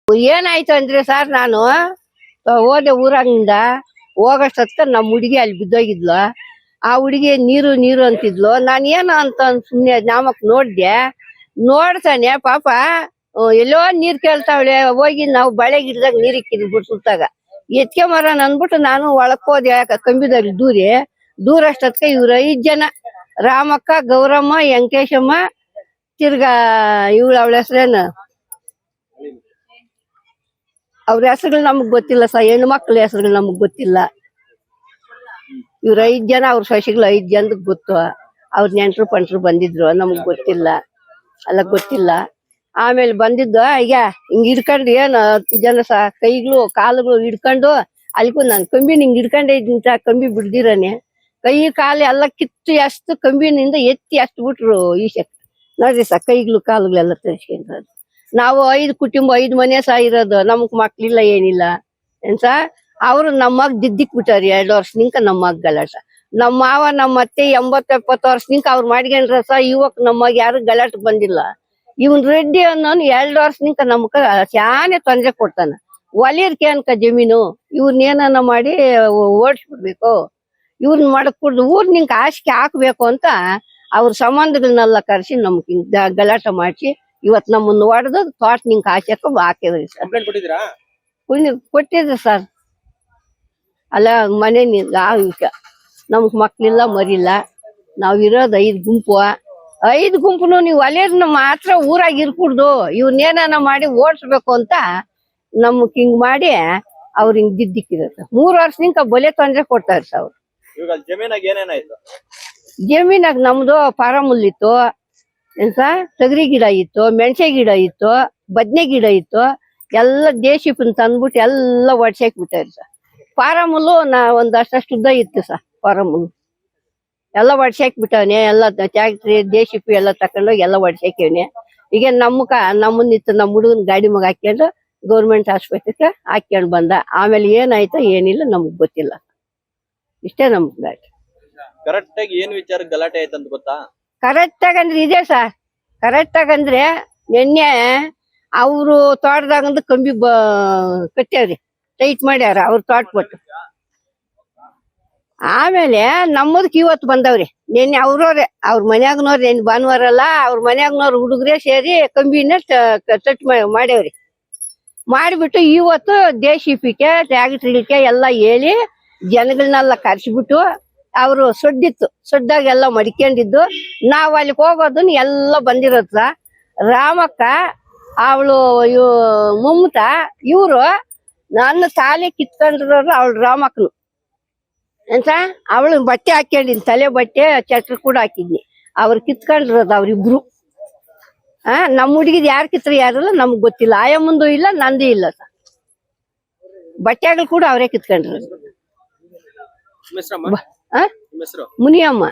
ಏನಾಯ್ತು ಅಂದ್ರೆ ಸರ್, ನಾನು ಹೋದೆ ಊರಾಗಿಂದ ಹೋಗಷ್ಟೊತ್ಕ ನಮ್ ಹುಡುಗಿ ಅಲ್ಲಿ ಬಿದ್ದೋಗಿದ್ಲು. ಆ ಹುಡುಗಿ ನೀರು ನೀರು ಅಂತಿದ್ಲು. ನಾನ್ ಏನು ಅಂತ ಸುಮ್ನೆ ನಾಮಕ್ ನೋಡ್ದೆ. ನೋಡ್ತಾನೆ ಪಾಪ ಎಲ್ಲೋ ನೀರ್ ಕೇಳ್ತಾವಳೆ. ಹೋಗಿ ನಾವು ಬಳೆ ಗಿಡದಾಗ ನೀರ್ ಇಕ್ಕಿದ್ವಿ ಬಿಡ್ಸುತ್ತಾಗ ಎತ್ಕೊಂಬರೋಣ ಅಂದ್ಬಿಟ್ಟು ನಾನು ಒಳಕ್ ಹೋದೆ. ಕಂಬಿದಲ್ಲಿ ದೂರ ಅಷ್ಟೊತ್ಕ ಇವ್ರು 5 ಜನ, ರಾಮಕ್ಕ, ಗೌರಮ್ಮ, ವೆಂಕಟೇಶಮ್ಮ, ತಿರ್ಗಾ ಅವಳ ಹೆಸ್ರೇನು, ಅವ್ರ ಹೆಸರುಗಳು ನಮಗ್ ಗೊತ್ತಿಲ್ಲ ಸರ್. ಹೆಣ್ಣು ಮಕ್ಳ ಹೆಸರುಗಳು ನಮಗ್ ಗೊತ್ತಿಲ್ಲ. ಇವ್ರ 5 ಜನ, ಅವ್ರ ಸೊಸೆಗಳು 5 ಜನಕ್ ಗೊತ್ತು. ಅವ್ರ ನೆಂಟ್ರು ಪಂಟ್ರು ಬಂದಿದ್ರು, ನಮಗ್ ಗೊತ್ತಿಲ್ಲ, ಗೊತ್ತಿಲ್ಲ. ಆಮೇಲೆ ಬಂದಿದ್ದ ಈಗ ಹಿಂಗ್ ಹಿಡ್ಕೊಂಡು ಏನು 10 ಜನ ಕೈಗಳು ಕಾಲುಗಳು ಹಿಡ್ಕೊಂಡು ಅಲ್ಗೂ ನಾನು ಕಂಬಿನ ಹಿಂಗ್ ಹಿಡ್ಕೊಂಡೆ ಇದ್ದಂತ ಕಂಬಿ ಬಿಡ್ದಿರಾನೆ ಕೈ ಕಾಲು ಎಲ್ಲ ಕಿತ್ತು ಎಷ್ಟು ಕಂಬಿನಿಂದ ಎತ್ತಿ ಅಷ್ಟು ಬಿಟ್ರು. ಈಶಕ್ ನೋಡ್ರಿ ಸರ್, ಕೈಗಳು ಕಾಲುಗಳೆಲ್ಲ ತರಿಸ್ಕೊಂಡ್ರು. ನಾವು 5 ಕುಟುಂಬ, 5 ಮನೆ ಇರೋದು. ನಮಗ್ ಮಕ್ಳಿಲ್ಲ, ಏನಿಲ್ಲ ಏನ್ಸ. ಅವ್ರು ನಮ್ಮಗ್ ದಿದ್ದಿಕ್ ಬಿಟ್ಟಾರಿ 2 ವರ್ಷ ನಿಂಕ. ನಮ್ಮಗ್ ಗಲಾಟ. ನಮ್ಮ ಮಾವ ನಮ್ಮ ಅತ್ತೆ 80-70 ವರ್ಷ ನಿಂಕ ಅವ್ರು ಮಾಡ್ಕೊಂಡ್ರ ಇವಕ್ ನಮ್ಮಗ್ ಯಾರು ಗಲಾಟ ಬಂದಿಲ್ಲ. ಇವನ್ ರೆಡ್ಡಿ ಅನ್ನೋನು 2 ವರ್ಷ ನಿಂಕ ನಮ್ಕ ಶಾನೆ ತೊಂದ್ರೆ ಕೊಡ್ತಾನ. ಒಲಿಯರ್ಕೆ ಅನ್ಕ ಜಮೀನು ಇವ್ರನ್ನೇನ ಮಾಡಿ ಓಡಿಸ್ಬಿಡ್ಬೇಕು. ಇವ್ರನ್ನ ಮಾಡಕ್ಬಿಡ್ದು ಊರ್ ನಿಂಕ ಹಾಸಿಗೆ ಹಾಕ್ಬೇಕು ಅಂತ ಅವ್ರ ಸಂಬಂಧಗಳನ್ನೆಲ್ಲ ಕರ್ಸಿ ನಮ್ಗೆ ಹಿಂಗ್ ಗಲಾಟ ಮಾಡಿಸಿ ಇವತ್ ನಮ್ಮನ್ನ ಹೊಡೆದು ತೋಟ ನಿಂಕ ಹಾಕ್ಯಕ ಹಾಕಿದ್ರಿ ಸರ್. ಕೊಟ್ಟಿದ್ರಿ ಸರ್. ಅಲ್ಲ ಮನೆ ನಮ್ಗ್ ಮಕ್ಳಿಲ್ಲ, ಮರಿಲ್ಲ. ನಾವ್ ಇರೋದ್ 5 ಗುಂಪು. 5 ಗುಂಪುನು ನೀವು ಒಲೆಯರ್ನ ಮಾತ್ರ ಊರಾಗ ಇರ್ಕೂಡ್ದು. ಇವ್ರನ್ನೇನ ಮಾಡಿ ಓಡಿಸ್ಬೇಕು ಅಂತ ನಮ್ಗ್ ಹಿಂಗ್ ಮಾಡಿ ಅವ್ರ ಹಿಂಗ್ ದಿದ್ದಿಕ್ಕಿರತ್ತ. 3 ವರ್ಷ ನಿಂಕ ಬಲೆ ತೊಂದ್ರೆ ಕೊಡ್ತಾರೆ ಸರ್ ಅವ್ರು. ಜಮೀನಾಗ ನಮ್ದು ಪಾರಮುಲ್ಲಿತ್ತು ಏನ್ಸ, ತೊಗರಿ ಗಿಡ ಇತ್ತು, ಮೆಣಸೆ ಗಿಡ ಇತ್ತು, ಬದ್ನೆ ಗಿಡ ಇತ್ತು. ಎಲ್ಲ ದೇಶಿಪನ್ ತಂದ್ಬಿಟ್ಟು ಎಲ್ಲ ಒಡ್ಸಾಕ್ ಬಿಟ್ಟಾರಿ ಸರ್. ಪಾರಮುಲ್ಲು ಒಂದಷ್ಟು ಉದ್ದ ಇತ್ತು ಸರ್. ಪಾರಮುಲ್ಲು ಎಲ್ಲ ಒಡ್ಸಾಕ್ ಬಿಟ್ಟವನೆ. ಎಲ್ಲ ಟ್ಯಾಕ್ಟ್ರಿ ದೇಶಿಪಿ ಎಲ್ಲ ತಕೊಂಡೋಗಿ ಎಲ್ಲ ಒಡ್ಸಾಕವನೆ. ಈಗ ನಮ್ಮನ್ನಿತ್ತು ನಮ್ಮ ಹುಡುಗನ್ ಗಾಡಿ ಮಗ ಹಾಕೊಂಡು ಗೌರ್ಮೆಂಟ್ ಆಸ್ಪತ್ರೆಗೆ ಹಾಕ್ಯಂಡ್ ಬಂದ. ಆಮೇಲೆ ಏನಾಯ್ತೋ ಏನಿಲ್ಲ ನಮಗ್ ಗೊತ್ತಿಲ್ಲ. ಇಷ್ಟೇ ನಮ್ಗ್ ಗಾಡಿ. ಕರೆಕ್ಟ್ ಆಗಿ ಏನ್ ವಿಚಾರ ಗಲಾಟೆ ಆಯ್ತಂತ ಗೊತ್ತಾ? ಕರೆಕ್ಟ್ ಆಗಂದ್ರೆ ಇದೆ ಸರ್. ಕರೆಕ್ಟ್ ಆಗಂದ್ರೆ ನಿನ್ನೆ ಅವ್ರು ತೋಟದಾಗಂದು ಕಂಬಿ ಕಟ್ಟ್ಯಾವ್ರಿ, ಟೈಟ್ ಮಾಡ್ಯಾರ ಅವ್ರ ತೋಟ ಕೊಟ್ಟು. ಆಮೇಲೆ ನಮ್ಮದಕ್ ಇವತ್ತು ಬಂದವ್ರಿ. ನಿನ್ನೆ ಅವ್ರವ್ರೆ ಅವ್ರ ಮನ್ಯಾಗನವ್ರು, ಏನ್ ಭಾನುವಾರ ಅಲ್ಲ, ಅವ್ರ ಮನ್ಯಾಗನವ್ರು ಹುಡುಗ್ರೆ ಸೇರಿ ಕಂಬಿನ ಟಚ್ ಮಾಡ್ಯಾವ್ರಿ. ಮಾಡಿಬಿಟ್ಟು ಇವತ್ತು ದೇಶಿಪಿಕೆ ಟ್ಯಾಕ್ಟ್ರಿಕೆ ಎಲ್ಲ ಹೇಳಿ ಜನಗಳನ್ನೆಲ್ಲ ಕರ್ಸಿಬಿಟ್ಟು ಅವ್ರು ಸೊಡ್ಡಿತ್ತು, ಸೊಡ್ಡಾಗ ಎಲ್ಲ ಮಡಿಕೊಂಡಿದ್ದು. ನಾವ್ ಅಲ್ಲಿಗೆ ಹೋಗೋದನ್ನ ಎಲ್ಲ ಬಂದಿರತ್ತ. ರಾಮಕ್ಕ, ಅವಳು ಮಮತಾ, ಇವ್ರು ನನ್ನ ತಾಲಿ ಕಿತ್ಕೊಂಡ್ರವ್ರು. ಅವಳು ರಾಮಕ್ಕನು ಎಂತ, ಅವಳು ಬಟ್ಟೆ ಹಾಕೊಂಡಿನಿ, ತಲೆ ಬಟ್ಟೆ ಛತ್ರ ಕೂಡ ಹಾಕಿದ್ನಿ. ಅವ್ರು ಕಿತ್ಕೊಂಡ್ರದ್ ಅವ್ರಿಬ್ರು. ನಮ್ಮ ಹುಡುಗಿದ್ ಯಾರು ಕಿತ್ರ ಯಾರಲ್ಲ ನಮ್ಗ್ ಗೊತ್ತಿಲ್ಲ. ಆಯಮ್ಮಂದು ಇಲ್ಲ, ನಂದು ಇಲ್ಲ ಸರ್. ಬಟ್ಟೆಗಳು ಕೂಡ ಅವರೇ ಕಿತ್ಕೊಂಡ್ರು. ಮುನಿಯಮ್ಮ.